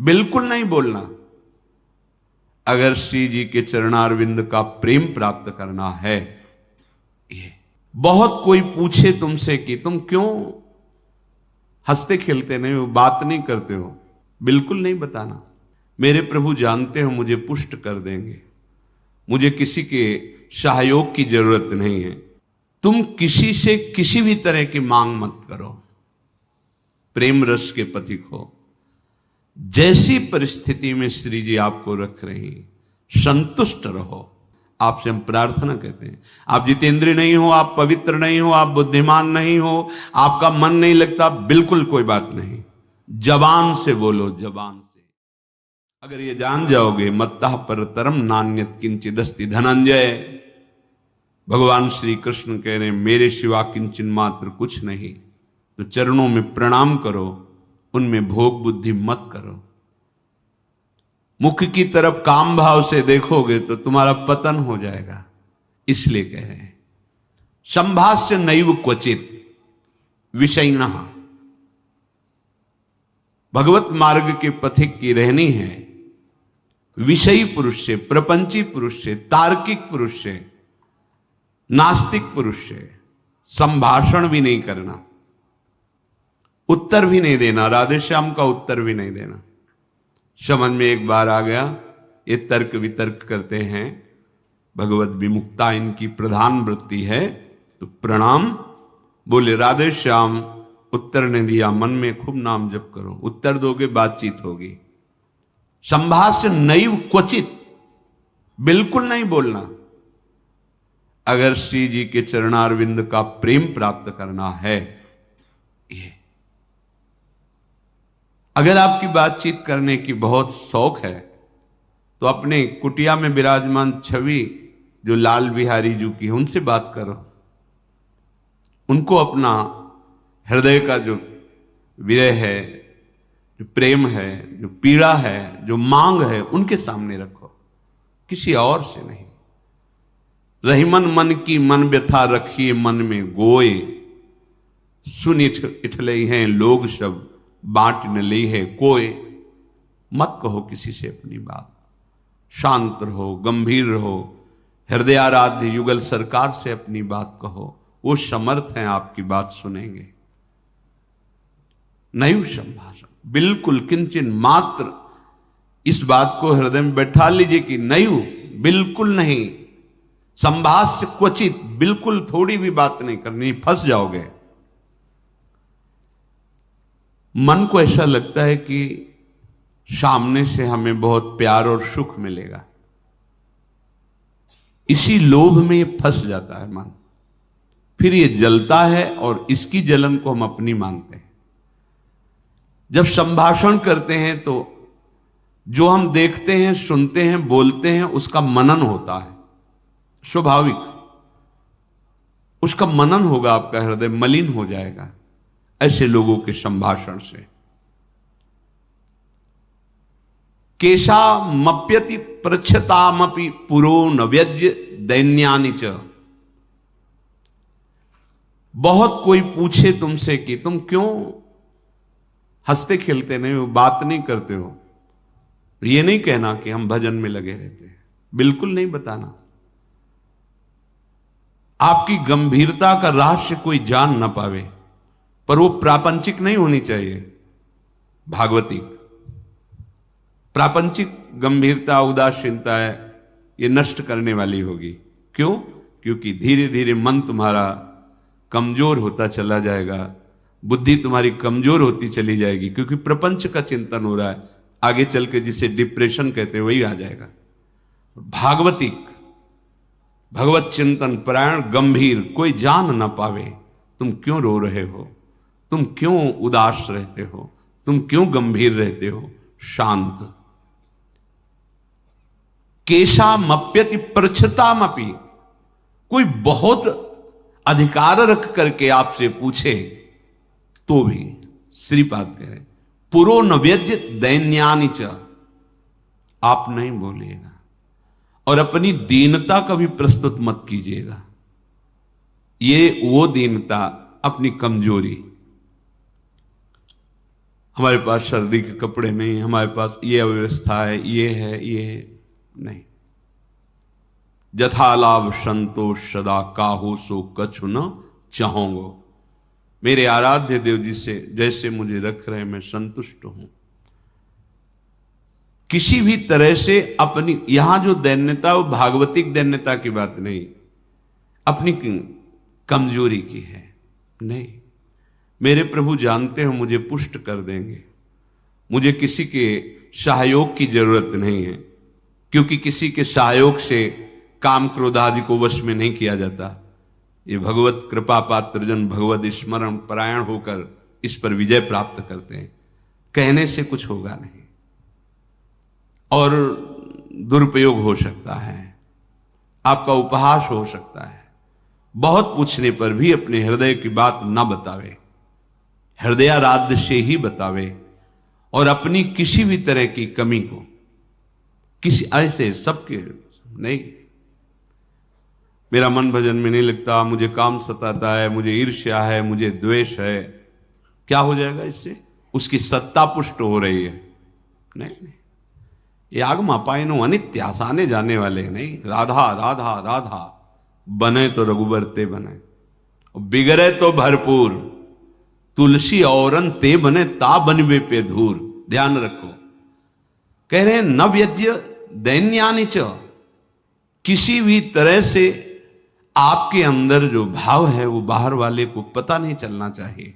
बिल्कुल नहीं बोलना। अगर श्री जी के चरणारविंद का प्रेम प्राप्त करना है, ये बहुत कोई पूछे तुमसे कि तुम क्यों हंसते खेलते नहीं हो, बात नहीं करते हो, बिल्कुल नहीं बताना। मेरे प्रभु जानते हो मुझे पुष्ट कर देंगे, मुझे किसी के सहयोग की जरूरत नहीं है। तुम किसी से किसी भी तरह की मांग मत करो, प्रेम रस के पथिक हो। जैसी परिस्थिति में श्री जी आपको रख रही, संतुष्ट रहो। आपसे हम प्रार्थना कहते हैं, आप जितेंद्रिय नहीं हो, आप पवित्र नहीं हो, आप बुद्धिमान नहीं हो, आपका मन नहीं लगता, बिल्कुल कोई बात नहीं। जबान से बोलो, जबान से। अगर ये जान जाओगे, मत्तः परतरम नान्यत किंचिदस्ति धनंजय। भगवान श्री कृष्ण कह रहे हैं, मेरे सिवा किंचन मात्र कुछ नहीं। तो चरणों में प्रणाम करो, उनमें भोग बुद्धि मत करो। मुख की तरफ काम भाव से देखोगे तो तुम्हारा पतन हो जाएगा। इसलिए कह रहे हैं, संभाष्य नैव क्वचित विषयिणः। भगवत मार्ग के पथिक की रहनी है विषयी पुरुष से, प्रपंची पुरुष से, तार्किक पुरुष से, नास्तिक पुरुष से संभाषण भी नहीं करना, उत्तर भी नहीं देना, राधे श्याम का उत्तर भी नहीं देना। समझ में एक बार आ गया, ये तर्क वितर्क करते हैं, भगवत विमुक्ता इनकी प्रधान वृत्ति है, तो प्रणाम बोले राधे श्याम, उत्तर ने दिया, मन में खूब नाम जप करो, उत्तर दोगे बातचीत होगी। संभाष्य नैव क्वचित, बिल्कुल नहीं बोलना। अगर श्री जी के चरणारविंद का प्रेम प्राप्त करना है, ये अगर आपकी बातचीत करने की बहुत शौक है, तो अपने कुटिया में विराजमान छवि जो लाल बिहारी जी की है, उनसे बात करो। उनको अपना हृदय का जो विरह है, जो प्रेम है, जो पीड़ा है, जो मांग है, उनके सामने रखो, किसी और से नहीं। रहीमन मन की मन व्यथा रखिए मन में गोए, सुन इठले हैं लोग सब बांट न ली है कोई। मत कहो किसी से अपनी बात, शांत रहो, गंभीर रहो, हृदयाराध्य युगल सरकार से अपनी बात कहो, वो समर्थ हैं आपकी बात सुनेंगे। नैव संभाषण, बिल्कुल किंचन मात्र, इस बात को हृदय में बैठा लीजिए कि नैव, बिल्कुल नहीं। संभाष्य क्वचित, बिल्कुल थोड़ी भी बात नहीं करनी, फंस जाओगे। मन को ऐसा लगता है कि सामने से हमें बहुत प्यार और सुख मिलेगा, इसी लोभ में ये फंस जाता है मन, फिर ये जलता है और इसकी जलन को हम अपनी मानते हैं। जब संभाषण करते हैं तो जो हम देखते हैं, सुनते हैं, बोलते हैं, उसका मनन होता है, स्वाभाविक उसका मनन होगा, आपका हृदय मलिन हो जाएगा ऐसे लोगों के संभाषण से। केशा मप्यति प्रच्छतामपि पुरो न व्यज्य दैन्यानि च। बहुत कोई पूछे तुमसे कि तुम क्यों हंसते खेलते नहीं हो, बात नहीं करते हो, ये नहीं कहना कि हम भजन में लगे रहते हैं, बिल्कुल नहीं बताना। आपकी गंभीरता का रहस्य कोई जान ना पावे, पर वो प्रापंचिक नहीं होनी चाहिए, भागवतिक। प्रापंचिक गंभीरता, उदासीनता है, ये नष्ट करने वाली होगी। क्यों? क्योंकि धीरे धीरे मन तुम्हारा कमजोर होता चला जाएगा, बुद्धि तुम्हारी कमजोर होती चली जाएगी, क्योंकि प्रपंच का चिंतन हो रहा है। आगे चल के जिसे डिप्रेशन कहते हैं वही आ जाएगा। भागवतिक, भगवत चिंतन परायण, गंभीर, कोई जान ना पावे तुम क्यों रो रहे हो, तुम क्यों उदास रहते हो, तुम क्यों गंभीर रहते हो, शांत। केशा मप्यति प्रच्छतामपि, कोई बहुत अधिकार रख करके आपसे पूछे तो भी श्रीपाद कह रहे पुरो न व्यज्यत दैन्यानि च, आप नहीं बोलिएगा और अपनी दीनता का भी प्रस्तुत मत कीजिएगा। ये वो दीनता, अपनी कमजोरी। हमारे पास सर्दी के कपड़े नहीं, हमारे पास ये अव्यवस्था है, ये है, ये है। नहीं। जथा लाभ संतोष सदा काहू सो कछु न चाहूंगो। मेरे आराध्य देव जी से जैसे मुझे रख रहे मैं संतुष्ट हूं। किसी भी तरह से अपनी, यहां जो दैन्यता वो भागवतिक दैन्यता की बात नहीं, अपनी कमजोरी की है। नहीं, मेरे प्रभु जानते हो मुझे पुष्ट कर देंगे, मुझे किसी के सहयोग की जरूरत नहीं है, क्योंकि किसी के सहयोग से काम क्रोध आदि को वश में नहीं किया जाता। ये भगवत कृपा पात्र जन भगवत स्मरण परायण होकर इस पर विजय प्राप्त करते हैं। कहने से कुछ होगा नहीं और दुरुपयोग हो सकता है, आपका उपहास हो सकता है। बहुत पूछने पर भी अपने हृदय की बात न बतावे, हृदयाराध्य से ही बतावे, और अपनी किसी भी तरह की कमी को किसी ऐसे सबके नहीं, मेरा मन भजन में नहीं लगता, मुझे काम सताता है, मुझे ईर्ष्या है, मुझे द्वेष है, क्या हो जाएगा इससे? उसकी सत्ता पुष्ट हो रही है। नहीं, ये आगमा पाइनो अनित्य, आसाने जाने वाले नहीं। राधा राधा राधा बने तो रघुबर ते बने, बिगड़े तो भरपूर, तुलसी औरन ते बने ता बनवे पे धूर। ध्यान रखो, कह रहे हैं न व्यज्य दैन्यानि च, किसी भी तरह से आपके अंदर जो भाव है वो बाहर वाले को पता नहीं चलना चाहिए।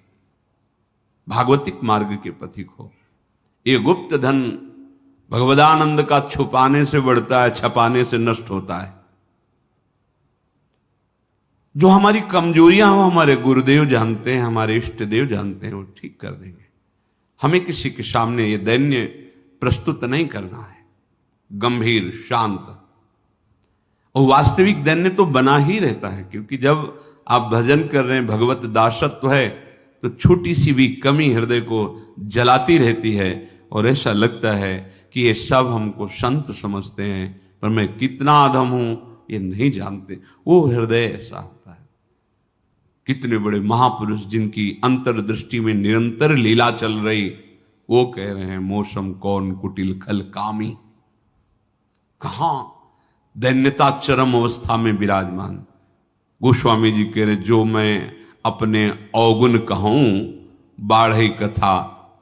भागवतिक मार्ग के पथिक हो। ये गुप्त धन भगवदानंद का छुपाने से बढ़ता है, छपाने से नष्ट होता है। जो हमारी कमजोरियां हो हमारे गुरुदेव जानते हैं, हमारे इष्ट देव जानते हैं, वो ठीक कर देंगे। हमें किसी के सामने ये दैन्य प्रस्तुत नहीं करना है, गंभीर शांत। और वास्तविक दैन्य तो बना ही रहता है, क्योंकि जब आप भजन कर रहे हैं, भगवत दासत्व है, तो छोटी सी भी कमी हृदय को जलाती रहती है और ऐसा लगता है कि ये सब हमको संत समझते हैं, पर मैं कितना अधम हूं ये नहीं जानते। वो हृदय ऐसा होता है। कितने बड़े महापुरुष जिनकी अंतर्दृष्टि में निरंतर लीला चल रही, वो कह रहे हैं मौसम कौन कुटिल खल कामी। कहां दैन्यता चरम अवस्था में विराजमान। गोस्वामी जी कह रहे जो मैं अपने अवगुण कहूं, बाढ़ई कथा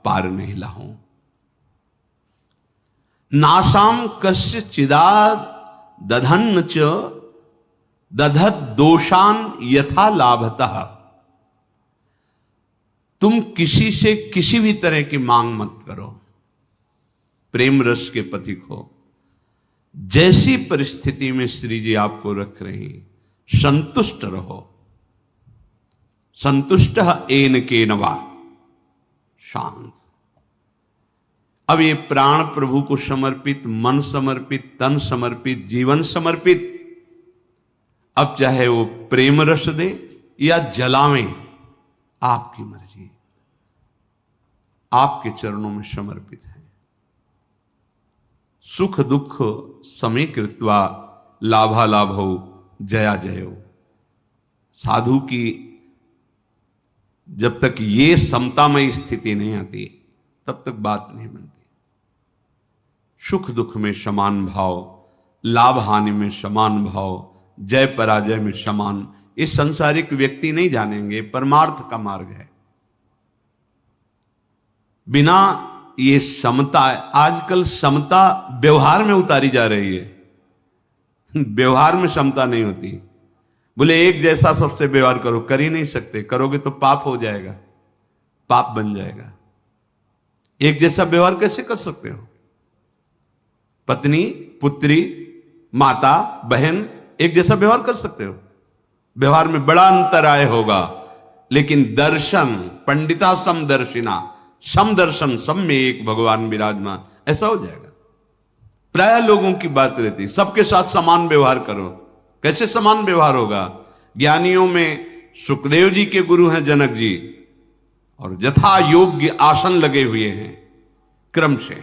पार नहीं लाऊं। नासाम कस्य चिदाद दधन्न च दधत दोषान यथा लाभतः। तुम किसी से किसी भी तरह की मांग मत करो, प्रेम रस के पथिक हो। जैसी परिस्थिति में श्री जी आपको रख रही, संतुष्ट रहो। संतुष्ट एन के नवा, शांत। अब ये प्राण प्रभु को समर्पित, मन समर्पित, तन समर्पित, जीवन समर्पित। अब चाहे वो प्रेम रस दे या जलावें, आपकी मर्जी, आपके चरणों में समर्पित है। सुख दुख समे कृत्वा लाभा लाभो जया जयो। साधु की जब तक ये समतामय स्थिति नहीं आती तब तक बात नहीं बनती। सुख दुख में समान भाव, लाभ हानि में समान भाव, जय पराजय में समान, ये संसारिक व्यक्ति नहीं जानेंगे। परमार्थ का मार्ग है। बिना ये समता, आजकल समता व्यवहार में उतारी जा रही है। व्यवहार में समता नहीं होती। बोले एक जैसा सबसे व्यवहार करो, कर ही नहीं सकते। करोगे तो पाप हो जाएगा, पाप बन जाएगा। एक जैसा व्यवहार कैसे कर सकते हो? पत्नी, पुत्री, माता, बहन एक जैसा व्यवहार कर सकते हो? व्यवहार में बड़ा अंतराय होगा, लेकिन दर्शन, पंडिता समदर्शिना, समदर्शन, सब में एक भगवान विराजमान, ऐसा हो जाएगा। प्राय लोगों की बात रहती, सबके साथ समान व्यवहार करो। कैसे समान व्यवहार होगा? ज्ञानियों में सुखदेव जी के गुरु हैं जनक जी, और यथा योग्य आसन लगे हुए हैं। क्रम से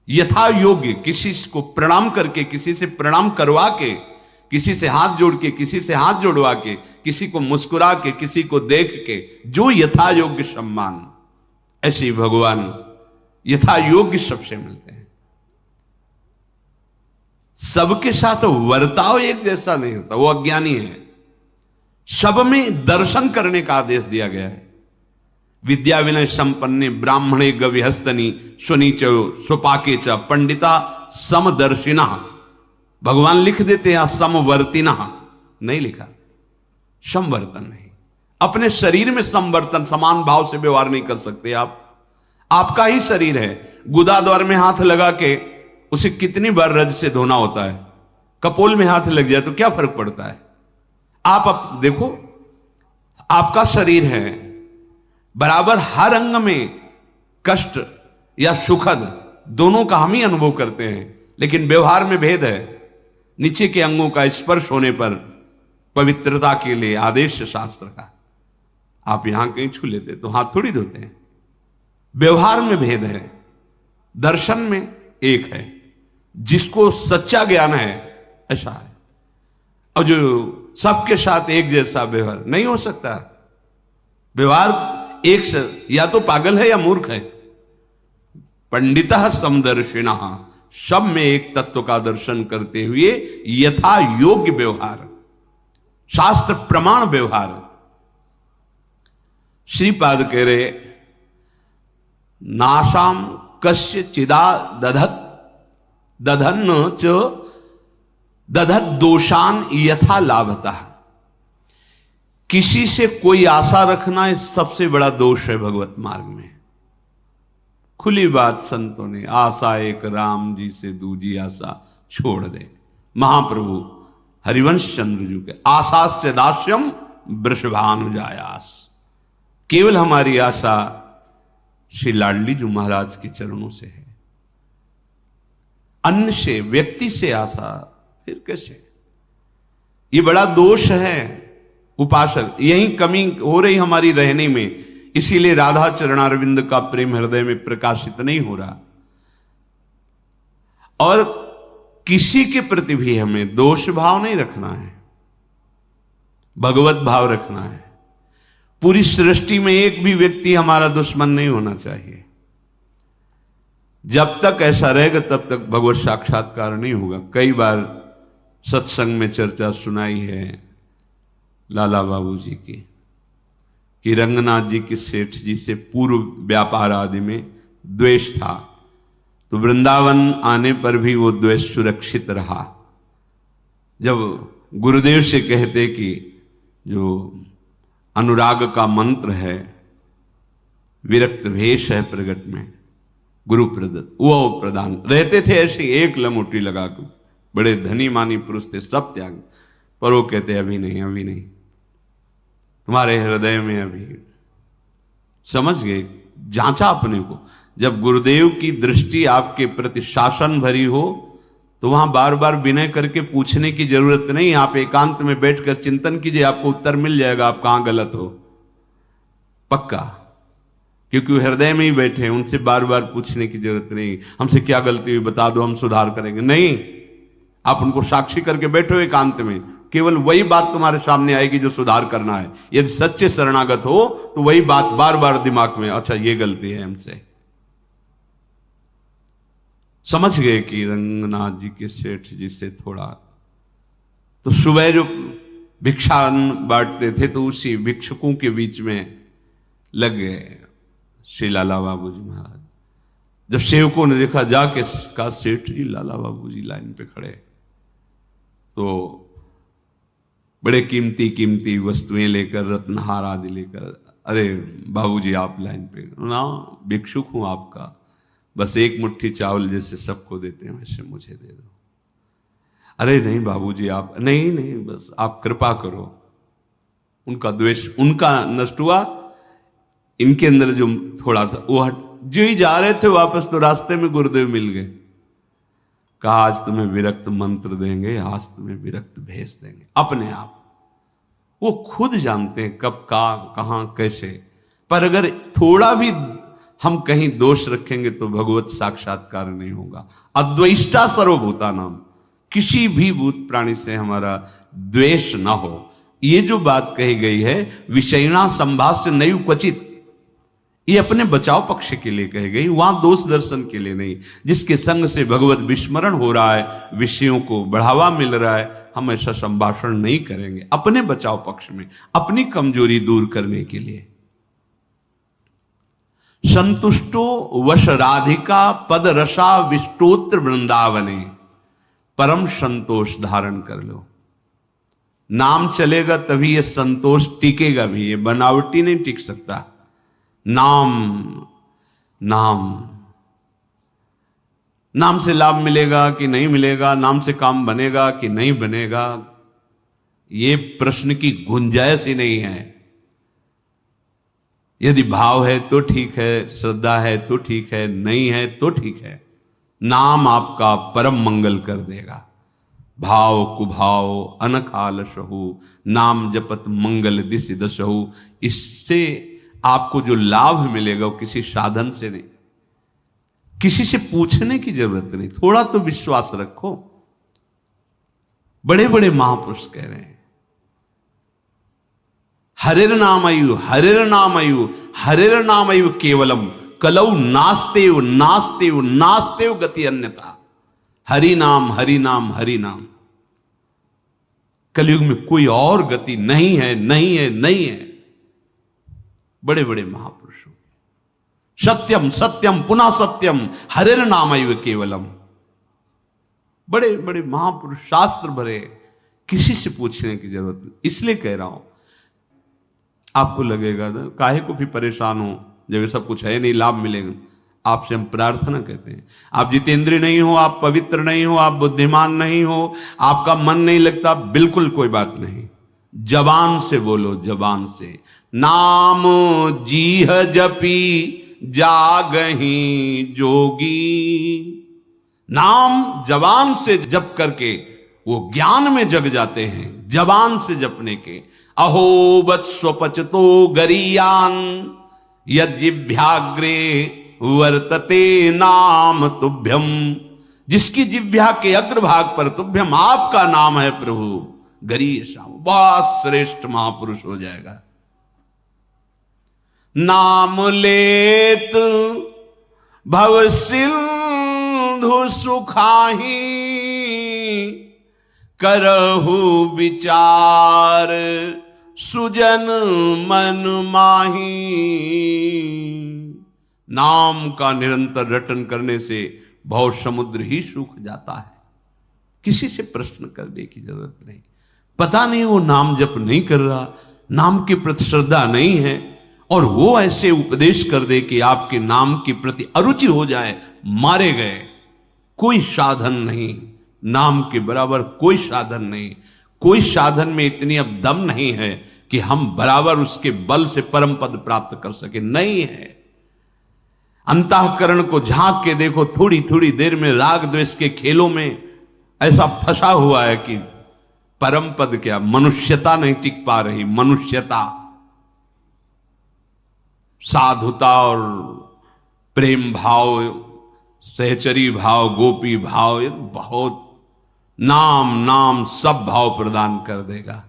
यथा योग्य, किसी को प्रणाम करके, किसी से प्रणाम करवा के, किसी से हाथ जोड़ के, किसी से हाथ जोड़वा के, किसी को मुस्कुरा के, किसी को देख के, जो यथा योग्य सम्मान। ऐसे ही भगवान यथा योग्य सबसे मिलते हैं। सबके साथ वर्ताव एक जैसा नहीं होता, वो अज्ञानी है। सब में दर्शन करने का आदेश दिया गया है। विद्या विनय संपन्ने ब्राह्मणे गविहस्तनी सुनीच सुपाके च पंडिता समदर्शिना। भगवान लिख देते हैं समवर्तिना, नहीं लिखा समवर्तन नहीं। अपने शरीर में समवर्तन, समान भाव से व्यवहार नहीं कर सकते आप। आपका ही शरीर है, गुदा द्वार में हाथ लगा के उसे कितनी बार रज से धोना होता है। कपोल में हाथ लग जाए तो क्या फर्क पड़ता है। आप देखो, आपका शरीर है, बराबर हर अंग में कष्ट या सुखद दोनों का हम ही अनुभव करते हैं, लेकिन व्यवहार में भेद है। नीचे के अंगों का स्पर्श होने पर पवित्रता के लिए आदेश है शास्त्र का। आप यहां कहीं छू लेते तो हाथ थोड़ी धोते हैं। व्यवहार में भेद है, दर्शन में एक है। जिसको सच्चा ज्ञान है ऐसा है, और जो सबके साथ एक जैसा व्यवहार नहीं हो सकता। व्यवहार एक से या तो पागल है या मूर्ख है। पंडितः समदर्शिना, सब में एक तत्व का दर्शन करते हुए यथा योग्य व्यवहार, शास्त्र प्रमाण व्यवहार। श्रीपाद कह रहे नाशाम कस्य चिदा दधत दधन च दधत दोषान यथा लाभता। किसी से कोई आशा रखना इस सबसे बड़ा दोष है भगवत मार्ग में। खुली बात संतों ने, आशा एक राम जी से दूजी आशा छोड़ दे। महाप्रभु हरिवंश चंद्र जी के आशास्य दास्यम वृषभानुजायास। केवल हमारी आशा श्री लाडली जी महाराज के चरणों से है। अन्य से, व्यक्ति से आशा फिर कैसे? ये बड़ा दोष है उपासक। यही कमी हो रही हमारी रहने में, इसीलिए राधा चरणारविंद का प्रेम हृदय में प्रकाशित नहीं हो रहा। और किसी के प्रति भी हमें दोष भाव नहीं रखना है, भगवत भाव रखना है। पूरी सृष्टि में एक भी व्यक्ति हमारा दुश्मन नहीं होना चाहिए। जब तक ऐसा रहेगा तब तक भगवत साक्षात्कार नहीं होगा। कई बार सत्संग में चर्चा सुनाई है लाला बाबू जी की, कि रंगनाथ जी के सेठ जी से पूर्व व्यापार आदि में द्वेष था, तो वृंदावन आने पर भी वो द्वेष सुरक्षित रहा। जब गुरुदेव से कहते कि जो अनुराग का मंत्र है, विरक्त भेष है प्रगट में गुरु प्रदत्त, वो प्रदान रहते थे। ऐसे एक लमोटी लगा कर, बड़े धनी मानी पुरुष थे, सब त्याग, पर वो कहते अभी नहीं, अभी नहीं, तुम्हारे हृदय में अभी। समझ गए, जांचा अपने को। जब गुरुदेव की दृष्टि आपके प्रति शासन भरी हो तो वहां बार बार विनय करके पूछने की जरूरत नहीं। आप एकांत में बैठकर चिंतन कीजिए, आपको उत्तर मिल जाएगा आप कहां गलत हो, पक्का। क्योंकि वो हृदय में ही बैठे हैं, उनसे बार बार पूछने की जरूरत नहीं, हमसे क्या गलती हुई बता दो, हम सुधार करेंगे। नहीं, आप उनको साक्षी करके बैठो एकांत में, केवल वही बात तुम्हारे सामने आएगी जो सुधार करना है। यदि सच्चे शरणागत हो तो वही बात बार बार दिमाग में, अच्छा ये गलती है हमसे। समझ गए कि रंगनाथ जी के सेठ जी से थोड़ा, तो सुबह जो भिक्षा बांटते थे तो उसी भिक्षुकों के बीच में लग गए श्री लाला बाबू जी महाराज। जब सेवकों ने देखा जाके का सेठ जी लाला बाबू जी लाइन पे खड़े, तो बड़े कीमती कीमती वस्तुएं लेकर, रत्नहार आदि लेकर, अरे बाबूजी आप लाइन पे ना, भिक्षुक हूं आपका, बस एक मुट्ठी चावल जैसे सबको देते हैं वैसे मुझे दे दो। अरे नहीं बाबूजी आप, नहीं नहीं बस आप कृपा करो। उनका द्वेष उनका नष्ट हुआ, इनके अंदर जो थोड़ा था वो हट। जो ही जा रहे थे वापस तो रास्ते में गुरुदेव मिल गए, कहा आज तुम्हें विरक्त मंत्र देंगे, आज तुम्हें विरक्त भेज देंगे। अपने आप वो खुद जानते हैं कब का कहां कैसे, पर अगर थोड़ा भी हम कहीं दोष रखेंगे तो भगवत साक्षात्कार नहीं होगा। अद्वेष्टा सर्वभूता नाम, किसी भी भूत प्राणी से हमारा द्वेष ना हो। ये जो बात कही गई है विषयना संभाष्य नैव क्वचित, ये अपने बचाव पक्ष के लिए कही गई, वहां दोष दर्शन के लिए नहीं। जिसके संग से भगवत विस्मरण हो रहा है, विषयों को बढ़ावा मिल रहा है, हम ऐसा संभाषण नहीं करेंगे, अपने बचाव पक्ष में, अपनी कमजोरी दूर करने के लिए। संतुष्टो वश राधिका पद रसा विष्टोत्र वृंदावने, परम संतोष धारण कर लो। नाम चलेगा तभी ये संतोष टिकेगा भी, ये बनावटी नहीं टिक सकता। नाम नाम नाम से लाभ मिलेगा कि नहीं मिलेगा, नाम से काम बनेगा कि नहीं बनेगा, ये प्रश्न की गुंजाइश ही नहीं है। यदि भाव है तो ठीक है, श्रद्धा है तो ठीक है, नहीं है तो ठीक है। नाम आपका परम मंगल कर देगा। भाव कुभाव अनखाल सहु, नाम जपत मंगल दिस दसहु। इससे आपको जो लाभ मिलेगा वो किसी साधन से नहीं, किसी से पूछने की जरूरत नहीं। थोड़ा तो विश्वास रखो। बड़े बड़े महापुरुष कह रहे हैं, हरिर नाम आयु, हरिर नाम आयु, हरिर नाम आयु केवलम, कलौ नास्तेव नास्तेव नास्तेव गति अन्यथा। हरि नाम हरि नाम हरि नाम, कलयुग में कोई और गति नहीं है, नहीं है, नहीं है। बड़े बड़े महापुरुषों, सत्यम सत्यम पुनः सत्यम हरिर नामैव केवलम। बड़े बड़े महापुरुष, शास्त्र भरे, किसी से पूछने की जरूरत नहीं। इसलिए कह रहा हूं, आपको लगेगा ना काहे को भी परेशान हो, जब सब कुछ है नहीं, लाभ मिलेगा। आपसे हम प्रार्थना कहते हैं, आप जितेंद्रिय नहीं हो, आप पवित्र नहीं हो, आप बुद्धिमान नहीं हो, आपका मन नहीं लगता, बिल्कुल कोई बात नहीं। जबान से बोलो, जबान से। नाम जीह जपी जागही जोगी। नाम जबान से जप करके वो ज्ञान में जग जाते हैं, जबान से जपने के। अहो वत्स्वपचतो गरीयान यज्जिभ्याग्रे वर्तते नाम तुभ्यम। जिसकी जिह्वा के अग्रभाग पर तुभ्यम, आपका नाम है प्रभु, गरीयसा, बहुत श्रेष्ठ महापुरुष हो जाएगा। नाम लेत भव सिंधु सुखाही, करहु विचार सुजन मन माही। नाम का निरंतर रटन करने से भव समुद्र ही सूख जाता है। किसी से प्रश्न करने की जरूरत नहीं। पता नहीं वो नाम जप नहीं कर रहा, नाम के प्रति श्रद्धा नहीं है, और वो ऐसे उपदेश कर दे कि आपके नाम के प्रति अरुचि हो जाए, मारे गए। कोई साधन नहीं, नाम के बराबर कोई साधन नहीं। कोई साधन में इतनी अब दम नहीं है कि हम बराबर उसके बल से परम पद प्राप्त कर सके, नहीं है। अंतःकरण को झांक के देखो, थोड़ी थोड़ी देर में राग द्वेष के खेलों में ऐसा फंसा हुआ है कि परम पद क्या, मनुष्यता नहीं टिक पा रही। मनुष्यता, साधुता और प्रेम भाव, सहचरी भाव, गोपी भाव, ये बहुत, नाम नाम सब भाव प्रदान कर देगा।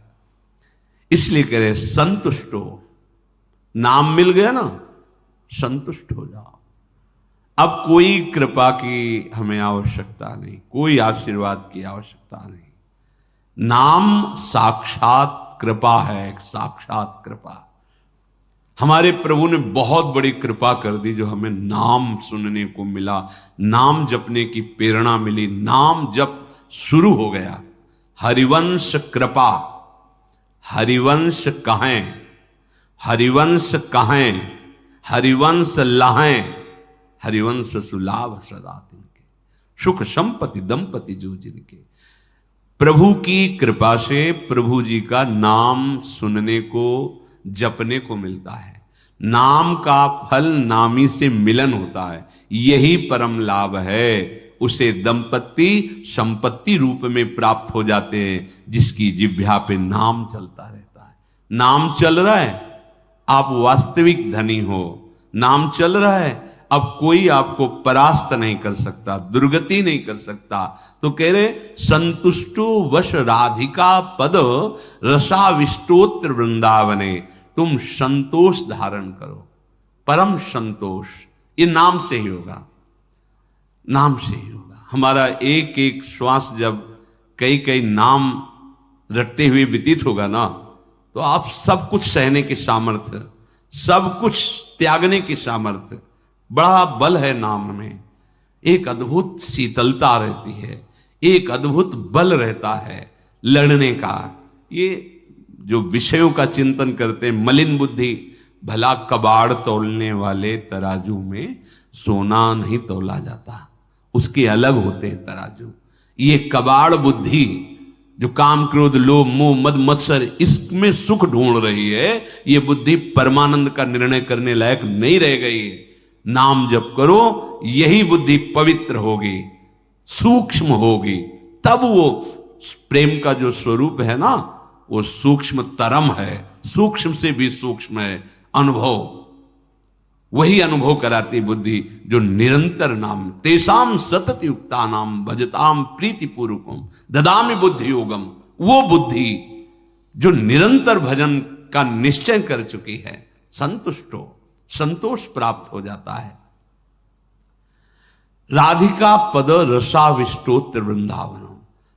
इसलिए कह रहे संतुष्ट हो। नाम मिल गया ना, संतुष्ट हो जाओ। अब कोई कृपा की हमें आवश्यकता नहीं, कोई आशीर्वाद की आवश्यकता नहीं। नाम साक्षात कृपा है, एक साक्षात कृपा। हमारे प्रभु ने बहुत बड़ी कृपा कर दी, जो हमें नाम सुनने को मिला, नाम जपने की प्रेरणा मिली, नाम जप शुरू हो गया। हरिवंश कृपा, हरिवंश कहें, हरिवंश कहें, हरिवंश लहें, हरिवंश सुलाभ सदा तिनके, सुख संपत्ति दंपति जो जिनके। प्रभु की कृपा से प्रभु जी का नाम सुनने को, जपने को मिलता है। नाम का फल नामी से मिलन होता है, यही परम लाभ है। उसे दंपति संपत्ति रूप में प्राप्त हो जाते हैं, जिसकी जिह्वा पे नाम चलता रहता है। नाम चल रहा है, आप वास्तविक धनी हो। नाम चल रहा है, अब कोई आपको परास्त नहीं कर सकता, दुर्गति नहीं कर सकता। तो कह रहे संतुष्टो वश राधिका पद रसाविष्टोत्र वृंदावने। तुम संतोष धारण करो। परम संतोष, ये नाम से ही होगा, नाम से ही होगा। हमारा एक एक श्वास जब कई कई नाम रटते हुए व्यतीत होगा ना, तो आप सब कुछ सहने की सामर्थ्य, सब कुछ त्यागने की सामर्थ्य, बड़ा बल है नाम में। एक अद्भुत शीतलता रहती है, एक अद्भुत बल रहता है लड़ने का। ये जो विषयों का चिंतन करते हैं, मलिन बुद्धि, भला कबाड़ तौलने वाले तराजू में सोना नहीं तौला जाता, उसके अलग होते हैं तराजू। ये कबाड़ बुद्धि जो काम क्रोध लोभ मोह मद मत्सर इसमें सुख ढूंढ रही है, ये बुद्धि परमानंद का निर्णय करने लायक नहीं रह गई है। नाम जप करो, यही बुद्धि पवित्र होगी, सूक्ष्म होगी, तब वो प्रेम का जो स्वरूप है ना, वो सूक्ष्म तरम है, सूक्ष्म से भी सूक्ष्म है अनुभव। वही अनुभव कराती बुद्धि जो निरंतर नाम, तेसाम सतत युक्ता नाम भजताम प्रीति पूर्वकम ददामि बुद्धि योगम। वो बुद्धि जो निरंतर भजन का निश्चय कर चुकी है, संतुष्ट हो, संतोष प्राप्त हो जाता है। राधिका पद रसाविष्टोत्र वृंदावनम,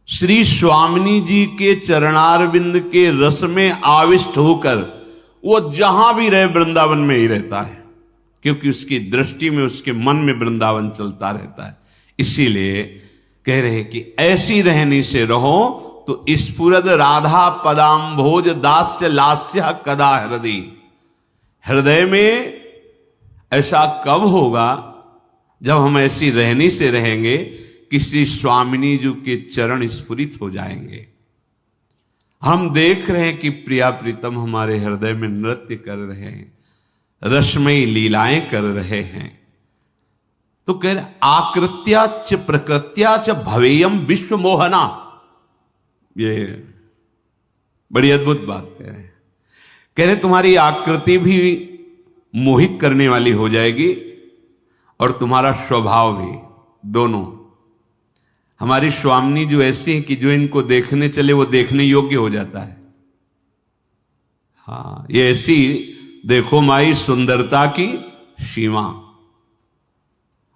श्री स्वामिनी जी के चरणारविंद के रस में आविष्ट होकर वो जहां भी रहे वृंदावन में ही रहता है, क्योंकि उसकी दृष्टि में, उसके मन में वृंदावन चलता रहता है। इसीलिए कह रहे कि ऐसी रहनी से रहो तो स्फुरद राधा पदाम्भोज दास्य लास्य कदा हृदय। हृदय में ऐसा कब होगा जब हम ऐसी रहनी से रहेंगे कि श्री स्वामिनी जी के चरण स्फुरित हो जाएंगे। हम देख रहे हैं कि प्रिया प्रीतम हमारे हृदय में नृत्य कर रहे हैं, रसमयी लीलाएं कर रहे हैं। तो कह रहे आकृत्या च प्रकृत्या च भवेयम विश्व मोहना। ये बड़ी अद्भुत बात कह रहे तुम्हारी आकृति भी मोहित करने वाली हो जाएगी और तुम्हारा स्वभाव भी, दोनों। हमारी स्वामिनी जो ऐसी है कि जो इनको देखने चले वो देखने योग्य हो जाता है। हाँ, ये ऐसी देखो माई सुंदरता की सीमा,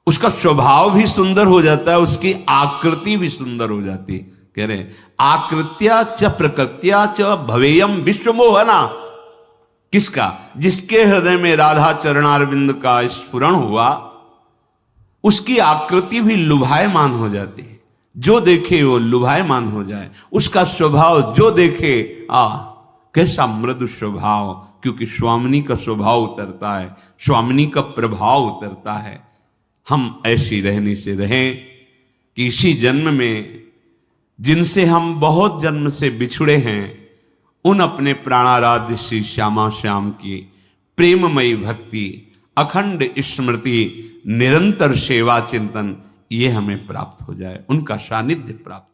उसका स्वभाव भी सुंदर हो जाता है, उसकी आकृति भी सुंदर हो जाती है। कह रहे आकृत्या च प्रकृत्या च भवेयम विश्व मोहना। किसका? जिसके हृदय में राधा चरणारविंद का स्फुरण हुआ, उसकी आकृति भी लुभायमान हो जाती है। जो देखे वो लुभायमान हो जाए, उसका स्वभाव जो देखे कैसा मृदु स्वभाव, क्योंकि स्वामिनी का स्वभाव उतरता है, स्वामिनी का प्रभाव उतरता है। हम ऐसी रहनी से रहें कि इसी जन्म में जिनसे हम बहुत जन्म से बिछुड़े हैं, उन अपने प्राणाराध्य श्री श्यामा श्याम की प्रेममयी भक्ति, अखंड स्मृति, निरंतर सेवा चिंतन, ये हमें प्राप्त हो जाए, उनका सानिध्य प्राप्त